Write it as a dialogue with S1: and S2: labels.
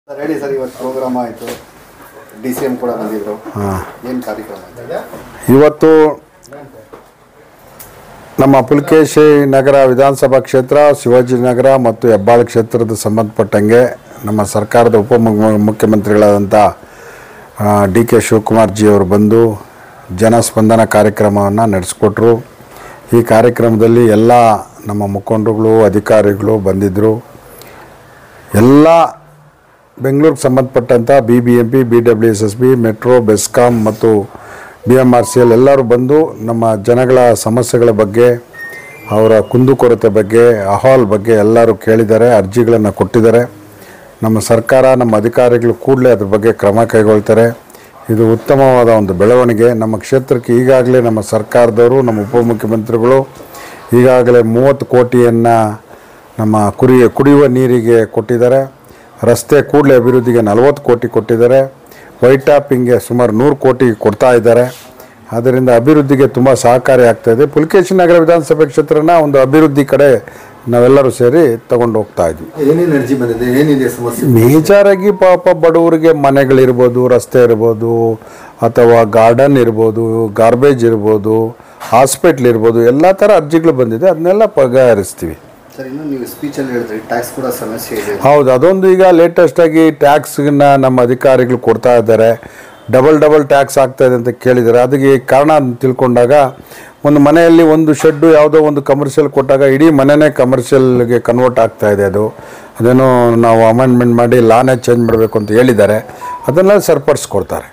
S1: Sir ಹೇಳಿ sir, ಇವತ್ತು program ಆಯಿತು, DCM ಕೂಡ ಬಂದಿದ್ರು. ಏನು ಕಾರ್ಯಕ್ರಮ
S2: ಇವತ್ತು ನಮ್ಮ ಪುಲಕೇಶಿ ನಗರ ವಿಧಾನಸಭಾ ಕ್ಷೇತ್ರ, ಶಿವಾಜಿನಗರ ಮತ್ತು ಹೆಬ್ಬಾಳ ಕ್ಷೇತ್ರದ ಸಂಬಂಧಪಟ್ಟಂಗೆ ನಮ್ಮ ಸರ್ಕಾರದ ಮುಖ್ಯಮಂತ್ರಿಗಳಾದಂಥ DK ಶಿವಕುಮಾರ್ ಜಿ ಅವರು ಬಂದು ಜನಸ್ಪಂದನ ಕಾರ್ಯಕ್ರಮವನ್ನು ನಡೆಸಿಕೊಟ್ರು. ಈ ಕಾರ್ಯಕ್ರಮದಲ್ಲಿ ಎಲ್ಲ ನಮ್ಮ ಮುಖಂಡರುಗಳು, ಅಧಿಕಾರಿಗಳು ಬಂದಿದ್ದರು. ಎಲ್ಲ ಬೆಂಗಳೂರಿಗೆ ಸಂಬಂಧಪಟ್ಟಂಥ BBMP, BWSSB, ಮೆಟ್ರೋ, ಬೆಸ್ಕಾಂ ಮತ್ತು BMRCL ಎಲ್ಲರೂ ಬಂದು ನಮ್ಮ ಜನಗಳ ಸಮಸ್ಯೆಗಳ ಬಗ್ಗೆ, ಅವರ ಕುಂದುಕೊರತೆ ಬಗ್ಗೆ, ಅಹವಾಲ್ ಬಗ್ಗೆ ಎಲ್ಲರೂ ಕೇಳಿದ್ದಾರೆ, ಅರ್ಜಿಗಳನ್ನು ಕೊಟ್ಟಿದ್ದಾರೆ. ನಮ್ಮ ಸರ್ಕಾರ, ನಮ್ಮ ಅಧಿಕಾರಿಗಳು ಕೂಡಲೇ ಅದ್ರ ಬಗ್ಗೆ ಕ್ರಮ ಕೈಗೊಳ್ತಾರೆ. ಇದು ಉತ್ತಮವಾದ ಒಂದು ಬೆಳವಣಿಗೆ. ನಮ್ಮ ಕ್ಷೇತ್ರಕ್ಕೆ ಈಗಾಗಲೇ ನಮ್ಮ ಸರ್ಕಾರದವರು, ನಮ್ಮ ಉಪಮುಖ್ಯಮಂತ್ರಿಗಳು ಈಗಾಗಲೇ 30 ಕೋಟಿಯನ್ನು ನಮ್ಮ ಕುಡಿಯುವ ನೀರಿಗೆ ಕೊಟ್ಟಿದ್ದಾರೆ. ರಸ್ತೆ ಕೂಡಲೇ ಅಭಿವೃದ್ಧಿಗೆ 40 ಕೋಟಿ ಕೊಟ್ಟಿದ್ದಾರೆ. ವೈಟ್ ಟಾಪಿಂಗ್ಗೆ ಸುಮಾರು 100 ಕೋಟಿ ಕೊಡ್ತಾ ಇದ್ದಾರೆ. ಆದ್ದರಿಂದ ಅಭಿವೃದ್ಧಿಗೆ ತುಂಬ ಸಹಕಾರಿ ಆಗ್ತಾಯಿದೆ. ಪುಲಕೇಶಿ ನಗರ ವಿಧಾನಸಭೆ ಕ್ಷೇತ್ರನ ಒಂದು ಅಭಿವೃದ್ಧಿ ಕಡೆ ನಾವೆಲ್ಲರೂ ಸೇರಿ ತಗೊಂಡು ಹೋಗ್ತಾ ಇದ್ವಿ.
S1: ಏನೇನು ಅರ್ಜಿ ಬಂದಿದೆ, ಏನಿದೆ ಸಮಸ್ಯೆ?
S2: ಮೇಜರಾಗಿ ಪಾಪ ಬಡವರಿಗೆ ಮನೆಗಳಿರ್ಬೋದು, ರಸ್ತೆ ಇರ್ಬೋದು, ಅಥವಾ ಗಾರ್ಡನ್ ಇರ್ಬೋದು, ಗಾರ್ಬೇಜ್ ಇರ್ಬೋದು, ಹಾಸ್ಪಿಟ್ಲ್ ಇರ್ಬೋದು, ಎಲ್ಲ ಥರ ಅರ್ಜಿಗಳು ಬಂದಿದೆ. ಅದನ್ನೆಲ್ಲ ಬಗೆಹರಿಸ್ತೀವಿ.
S1: ಸರ್, ಇನ್ನು ನೀವು ಸ್ಪೀಚಲ್ಲಿ ಹೇಳಿದ್ರಿ ಟ್ಯಾಕ್ಸ್ ಕೂಡ ಸಮಸ್ಯೆ ಇದೆ.
S2: ಹೌದು, ಅದೊಂದು ಈಗ ಲೇಟೆಸ್ಟಾಗಿ ಟ್ಯಾಕ್ಸ್ನ ನಮ್ಮ ಅಧಿಕಾರಿಗಳು ಕೊಡ್ತಾ ಇದ್ದಾರೆ. ಡಬಲ್ ಟ್ಯಾಕ್ಸ್ ಆಗ್ತಾಯಿದೆ ಅಂತ ಕೇಳಿದ್ದಾರೆ. ಅದಕ್ಕೆ ಕಾರಣ ತಿಳ್ಕೊಂಡಾಗ, ಒಂದು ಮನೆಯಲ್ಲಿ ಒಂದು ಶೆಡ್ಡು ಯಾವುದೋ ಒಂದು ಕಮರ್ಷಿಯಲ್ ಕೊಟ್ಟಾಗ ಇಡೀ ಮನೆಯೇ ಕಮರ್ಷಿಯಲ್ಗೆ ಕನ್ವರ್ಟ್ ಆಗ್ತಾಯಿದೆ. ಅದೇನೋ ನಾವು ಅಮೆಂಡ್ಮೆಂಟ್ ಮಾಡಿ ಲಾನೇ ಚೇಂಜ್ ಮಾಡಬೇಕು ಅಂತ ಹೇಳಿದ್ದಾರೆ. ಅದನ್ನೆಲ್ಲ ಸರಿಪಡಿಸ್ಕೊಡ್ತಾರೆ.